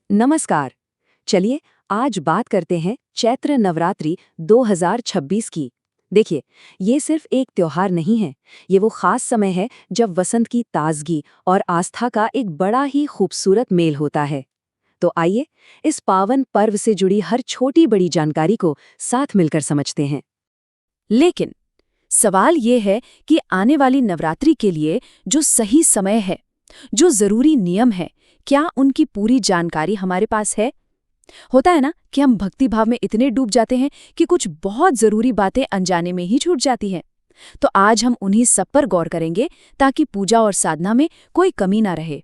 नमस्कार। चलिए आज बात करते हैं चैत्र नवरात्रि 2026 की। देखिए, ये सिर्फ एक त्योहार नहीं है, ये वो खास समय है जब वसंत की ताजगी और आस्था का एक बड़ा ही खूबसूरत मेल होता है। तो आइए, इस पावन पर्व से जुड़ी हर छोटी बड़ी जानकारी को साथ मिलकर समझते हैं। लेकिन सवाल ये है कि आने वाली नवरात्रि के लिए जो सही समय है, जो जरूरी नियम है, क्या उनकी पूरी जानकारी हमारे पास है? होता है ना कि हम भक्ति भाव में इतने डूब जाते हैं कि कुछ बहुत जरूरी बातें अनजाने में ही छूट जाती हैं। तो आज हम उन्हीं सब पर गौर करेंगे ताकि पूजा और साधना में कोई कमी ना रहे।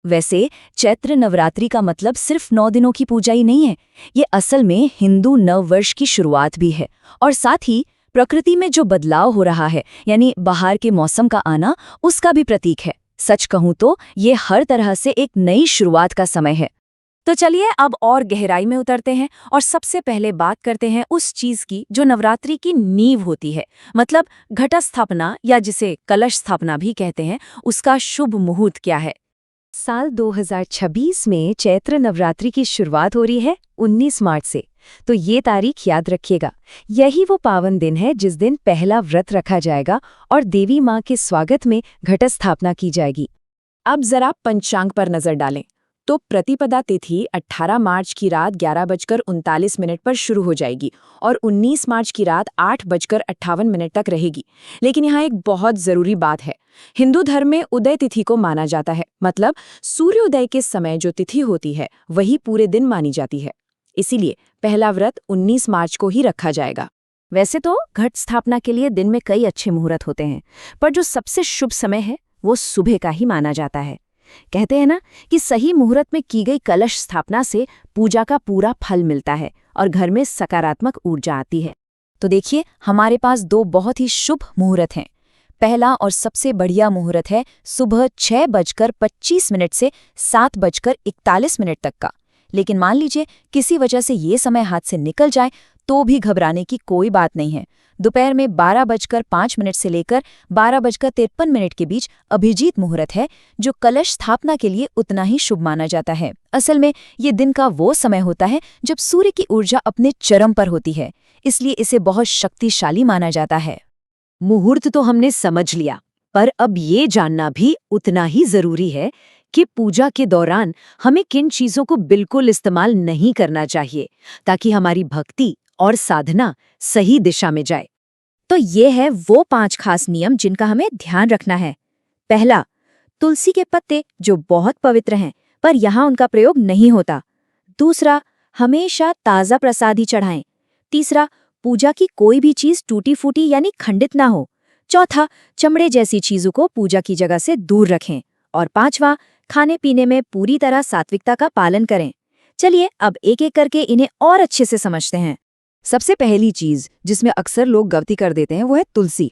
वैसे चैत्र नवरात्रि का मतलब सिर्फ 9 दिनों की पूजा ही नहीं है। ये असल में हिंदू नववर्ष की शुरुआत भी है और साथ ही प्रकृति में जो बदलाव हो रहा है, यानी बाहर के मौसम का आना, उसका भी प्रतीक है। सच कहूं तो ये हर तरह से एक नई शुरुआत का समय है। तो चलिए अब और गहराई में उतरते हैं और सबसे पहले बात करते हैं उस चीज की जो नवरात्रि की नींव होती है, मतलब घट स्थापना या जिसे कलश स्थापना भी कहते हैं। उसका शुभ मुहूर्त क्या है? साल 2026 में चैत्र नवरात्रि की शुरुआत हो रही है 19 मार्च से। तो ये तारीख याद रखिएगा। यही वो पावन दिन है जिस दिन पहला व्रत रखा जाएगा और देवी माँ के स्वागत में घट स्थापना की जाएगी। अब जरा पंचांग पर नजर डालें तो प्रतिपदा तिथि 18 मार्च की रात 11:39 पर शुरू हो जाएगी और 19 मार्च की रात 8:58 तक रहेगी। लेकिन यहाँ एक बहुत जरूरी बात है। हिंदू धर्म में उदय तिथि को माना जाता है, मतलब सूर्योदय के समय जो तिथि होती है वही पूरे दिन मानी जाती है। इसीलिए पहला व्रत 19 मार्च को ही रखा जाएगा। वैसे तो घट स्थापना के लिए दिन में कई अच्छे मुहूर्त होते हैं, पर जो सबसे शुभ समय है वो सुबह का ही माना जाता है। कहते हैं ना कि सही मुहूर्त में की गई कलश स्थापना से पूजा का पूरा फल मिलता है और घर में सकारात्मक ऊर्जा आती है। तो देखिए, हमारे पास दो बहुत ही शुभ मुहूर्त हैं। पहला और सबसे बढ़िया मुहूर्त है सुबह 6:25 से 7:41 तक का। लेकिन मान लीजिए किसी वजह से ये समय हाथ से निकल जाए तो भी घबराने की कोई बात नहीं है। दोपहर में 12:05 से लेकर 12:53 के बीच अभिजीत मुहूर्त है, जो कलश स्थापना के लिए उतना ही शुभ माना जाता है। असल में ये दिन का वो समय होता है जब सूर्य की ऊर्जा अपने चरम पर होती है, इसलिए इसे बहुत शक्तिशाली माना जाता है। मुहूर्त तो हमने समझ लिया, पर अब ये जानना भी उतना ही जरूरी है कि पूजा के दौरान हमें किन चीजों को बिल्कुल इस्तेमाल नहीं करना चाहिए ताकि हमारी भक्ति और साधना सही दिशा में जाए। तो ये है वो 5 खास नियम जिनका हमें ध्यान रखना है। पहला, तुलसी के पत्ते जो बहुत पवित्र हैं, पर यहाँ उनका प्रयोग नहीं होता। दूसरा, हमेशा ताज़ा प्रसाद ही चढ़ाएं। तीसरा, पूजा की कोई भी चीज टूटी फूटी यानी खंडित ना हो। चौथा, चमड़े जैसी चीजों को पूजा की जगह से दूर रखें। और पांचवा, खाने पीने में पूरी तरह सात्विकता का पालन करें। चलिए अब एक एक करके इन्हें और अच्छे से समझते हैं। सबसे पहली चीज जिसमें अक्सर लोग गलती कर देते हैं वो है तुलसी।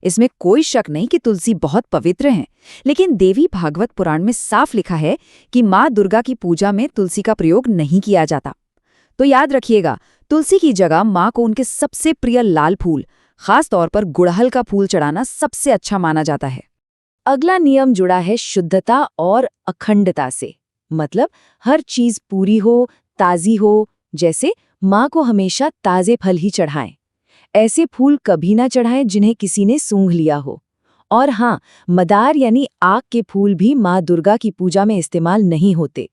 इसमें कोई शक नहीं कि तुलसी बहुत पवित्र है, लेकिन देवी भागवत पुराण में साफ लिखा है कि माँ दुर्गा की पूजा में तुलसी का प्रयोग नहीं किया जाता। तो याद रखिएगा, तुलसी की जगह माँ को उनके सबसे प्रिय लाल फूल, खास तौर पर गुड़हल का फूल चढ़ाना सबसे अच्छा माना जाता है। अगला नियम जुड़ा है शुद्धता और अखंडता से, मतलब हर चीज पूरी हो, ताजी हो। जैसे माँ को हमेशा ताजे फल ही चढ़ाएं। ऐसे फूल कभी ना चढ़ाएं जिन्हें किसी ने सूंघ लिया हो। और हाँ, मदार यानी आग के फूल भी माँ दुर्गा की पूजा में इस्तेमाल नहीं होते।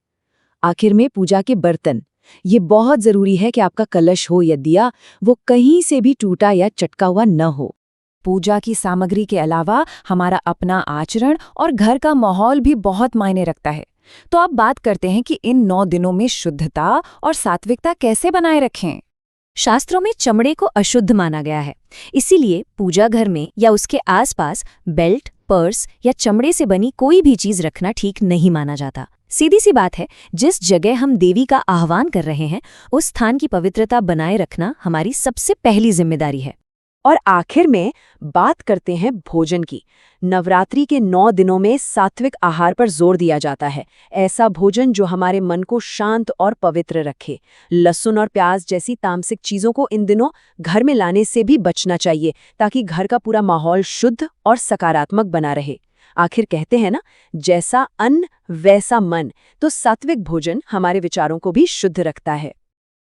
आखिर में पूजा के बर्तन, ये बहुत जरूरी है कि आपका कलश हो या दिया वो कहीं से भी टूटा या चटका हुआ न हो। पूजा की सामग्री के अलावा हमारा अपना आचरण और घर का माहौल भी बहुत मायने रखता है। तो अब बात करते हैं कि इन 9 दिनों में शुद्धता और सात्विकता कैसे बनाए रखें। शास्त्रों में चमड़े को अशुद्ध माना गया है, इसीलिए पूजा घर में या उसके आसपास बेल्ट, पर्स या चमड़े से बनी कोई भी चीज रखना ठीक नहीं माना जाता। सीधी सी बात है, जिस जगह हम देवी का आह्वान कर रहे हैं उस स्थान की पवित्रता बनाए रखना हमारी सबसे पहली जिम्मेदारी है। और आखिर में बात करते हैं भोजन की। नवरात्रि के 9 दिनों में सात्विक आहार पर जोर दिया जाता है। ऐसा भोजन जो हमारे मन को शांत और पवित्र रखे। लहसुन और प्याज जैसी तामसिक चीजों को इन दिनों घर में लाने से भी बचना चाहिए ताकि घर का पूरा माहौल शुद्ध और सकारात्मक बना रहे। आखिर कहते हैं ना, जैसा अन्न वैसा मन, तो सात्विक भोजन हमारे विचारों को भी शुद्ध रखता है।